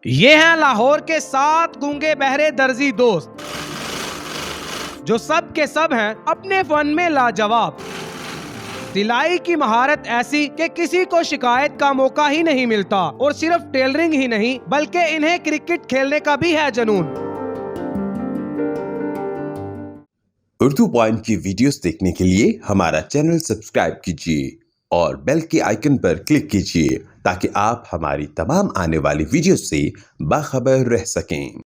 ये हैं लाहौर के 7 गूंगे बहरे दर्जी दोस्त, जो सब के सब हैं अपने फन में लाजवाब। सिलाई की महारत ऐसी कि किसी को शिकायत का मौका ही नहीं मिलता, और सिर्फ टेलरिंग ही नहीं बल्कि इन्हें क्रिकेट खेलने का भी है जुनून। उर्दू पॉइंट की वीडियोस देखने के लिए हमारा चैनल सब्सक्राइब कीजिए और बेल के आइकन पर क्लिक कीजिए ताकि आप हमारी तमाम आने वाली वीडियोस से बाखबर रह सकें।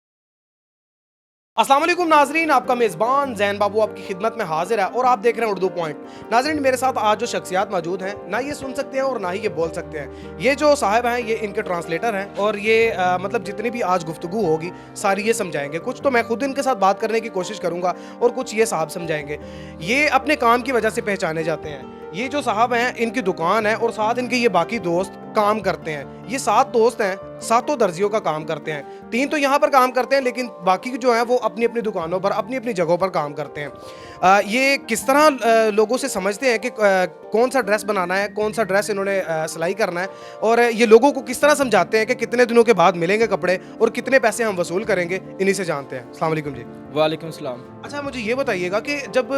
अस्सलाम वालेकुम नाजरीन, आपका मेज़बान जैन बाबू आपकी खिदमत में हाजिर है और आप देख रहे हैं उर्दू पॉइंट। नाजरीन, मेरे साथ आज जो शख्सियात मौजूद हैं, ना ये सुन सकते हैं और ना ही ये बोल सकते हैं। ये जो साहब हैं, ये इनके ट्रांसलेटर हैं और ये मतलब जितनी भी आज गुफ्तगू होगी सारी ये समझाएंगे। कुछ तो मैं खुद इनके साथ बात करने की कोशिश करूँगा और कुछ ये साहब समझाएंगे। ये अपने काम की वजह से पहचाने जाते हैं। ये जो साहब हैं, इनकी दुकान है और साथ इनके ये बाकी दोस्त काम करते हैं। ये 7 दोस्त हैं, सातों दर्जियों का काम करते हैं। 3 तो यहाँ पर काम करते हैं, लेकिन बाकी जो हैं वो अपनी अपनी दुकानों पर अपनी अपनी जगहों पर काम करते हैं। ये किस तरह लोगों से समझते हैं कि कौन सा ड्रेस बनाना है, कौन सा ड्रेस इन्होंने सिलाई करना है, और ये लोगों को किस तरह समझाते हैं कि कितने दिनों के बाद मिलेंगे कपड़े और कितने पैसे हम वसूल करेंगे, इन्हीं से जानते हैं। अस्सलाम वालेकुम जी। वालेकुम सलाम। अच्छा, मुझे ये बताइएगा कि जब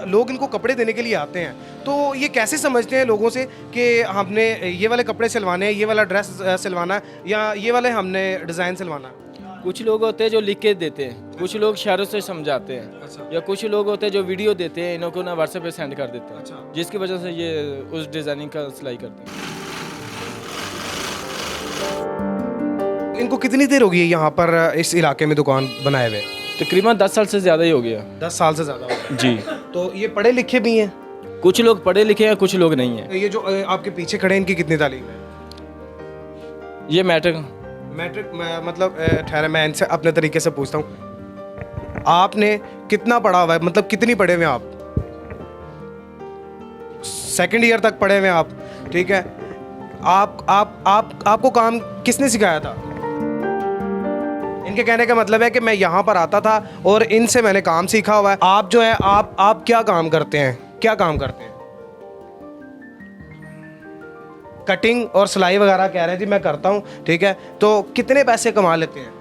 लोग इनको कपड़े देने के लिए आते हैं तो ये कैसे समझते हैं लोगों से कि हमने ये वाले कपड़े सिलवाने हैं, ये वाला ड्रेस सिलवाना है, या ये वाले हमने डिज़ाइन सिलवाना है? कुछ लोग होते हैं जो लिख के देते हैं, कुछ लोग इशारों से समझाते हैं, अच्छा। या कुछ लोग होते हैं जो वीडियो देते हैं, इनको ना व्हाट्सएप पे सेंड कर देते हैं, अच्छा। जिसकी वजह से ये उस डिज़ाइनिंग का सिलाई करते हैं। इनको कितनी देर होगी यहाँ पर इस इलाके में दुकान बनाए हुए? तकरीबन 10 साल से ज़्यादा ही हो गया। 10 साल से ज़्यादा हो गया। जी। तो ये पढ़े लिखे भी हैं? कुछ लोग पढ़े लिखे हैं, कुछ लोग नहीं हैं। ये जो आपके पीछे खड़े हैं, इनकी कितनी तालीम है? ये मैट्रिक। मैट्रिक मतलब ठहरे, मैं इनसे अपने तरीके से पूछता हूँ, आपने कितना पढ़ा हुआ है, मतलब कितनी पढ़े हुए हैं आप? 2nd ईयर तक पढ़े हुए हैं आप, ठीक है। आपको काम किसने सिखाया था? इनके कहने का मतलब है कि मैं यहाँ पर आता था और इनसे मैंने काम सीखा हुआ है। आप जो है आप क्या काम करते हैं, क्या काम करते हैं? कटिंग और सिलाई वगैरह कह रहे हैं जी, मैं करता हूँ, ठीक है। तो कितने पैसे कमा लेते हैं?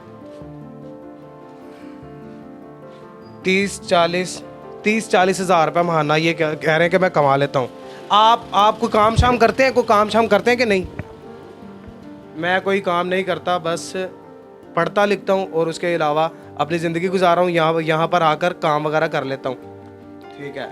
30-40 हज़ार रुपये महीना ये कह रहे हैं कि मैं कमा लेता हूँ। आप कोई काम शाम करते हैं, कोई काम शाम करते हैं कि नहीं? मैं कोई काम नहीं करता, बस पढ़ता लिखता हूँ और उसके अलावा अपनी ज़िंदगी गुजार रहा हूँ। यहाँ पर आकर काम वगैरह कर लेता हूँ, ठीक है।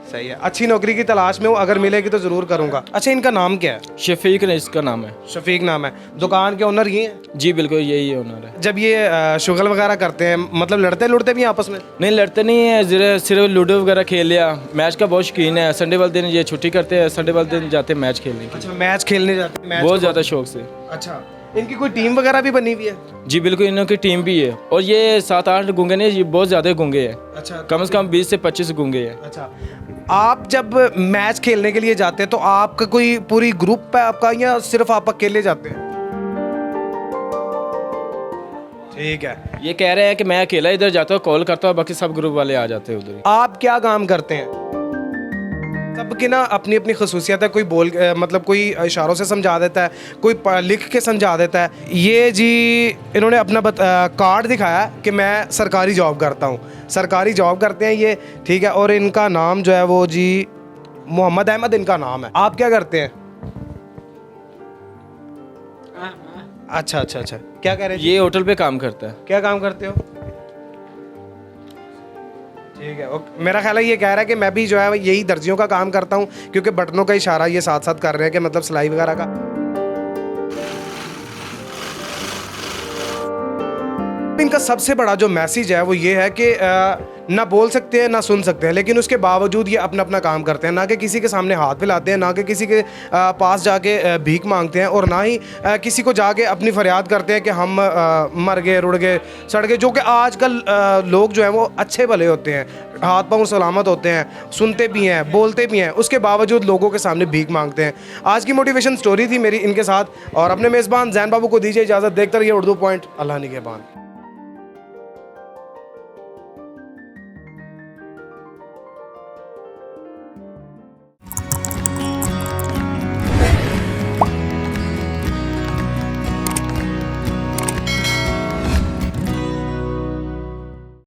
सही है, अच्छी नौकरी की तलाश में हूँ, अगर मिलेगी तो ज़रूर करूँगा। अच्छा, इनका नाम क्या है? शफीक ने इसका नाम है। शफीक नाम है। दुकान के ओनर ये हैं? जी बिल्कुल, यही ओनर है। जब ये शुगल वगैरह करते हैं, मतलब लड़ते भी हैं आपस में? नहीं, लड़ते नहीं है, सिर्फ लूडो वगैरह खेल लिया। मैच का बहुत शौकीन है। संडे वाले दिन ये छुट्टी करते हैं, संडे वाले दिन जाते हैं मैच खेलने के। अच्छा, मैच खेलने जाते हैं? बहुत ज़्यादा शौक से। अच्छा, इनकी कोई टीम वगैरह भी बनी हुई है? जी बिल्कुल, इनकी टीम भी है, और ये 7-8 गूंगे नहीं, ये बहुत ज़्यादा गूंगे हैं। अच्छा, कम से कम 20 से 25 गूंगे हैं। अच्छा, आप जब मैच खेलने के लिए जाते हैं तो आपका कोई पूरी ग्रुप है आपका, या सिर्फ आप अकेले जाते हैं? ठीक है। ये कह रहे हैं कि मैं अकेला इधर जाता हूँ, कॉल करता हूँ, बाकी सब ग्रुप वाले आ जाते हैं उधर। आप क्या काम करते हैं? सबकी ना अपनी अपनी खसूसियत है। कोई बोल मतलब कोई इशारों से समझा देता है, कोई लिख के समझा देता है। ये जी इन्होंने अपना कार्ड दिखाया कि मैं सरकारी जॉब करता हूँ, सरकारी जॉब करते हैं ये, ठीक है। और इनका नाम जो है वो जी मोहम्मद अहमद इनका नाम है। आप क्या करते हैं? अच्छा, क्या कह रहे हैं? ये होटल पे काम करता है। क्या काम करते हो? ठीक है, ओके। मेरा ख्याल है ये कह रहा है कि मैं भी जो है यही दर्जियों का काम करता हूँ, क्योंकि बटनों का इशारा ये साथ साथ कर रहे हैं कि मतलब सिलाई वगैरह का। इनका सबसे बड़ा जो मैसेज है वो ये है कि ना बोल सकते हैं ना सुन सकते हैं, लेकिन उसके बावजूद ये अपना अपना काम करते हैं। ना कि किसी के सामने हाथ फैलाते हैं, ना कि किसी के पास जाके भीख मांगते हैं, और ना ही किसी को जाके अपनी फरियाद करते हैं कि हम मर गए, रुड़ गए, सड़ गए। जो कि आजकल लोग जो हैं वो अच्छे भले होते हैं, हाथ पाँव सलामत होते हैं, सुनते भी हैं, बोलते भी हैं, उसके बावजूद लोगों के सामने भीख मांगते हैं। आज की मोटिवेशन स्टोरी थी मेरी इनके साथ, और अपने मेज़बान जैन बाबू को दीजिए इजाज़त। देखते रहिए उर्दू पॉइंट। अल्लाह निगहबान।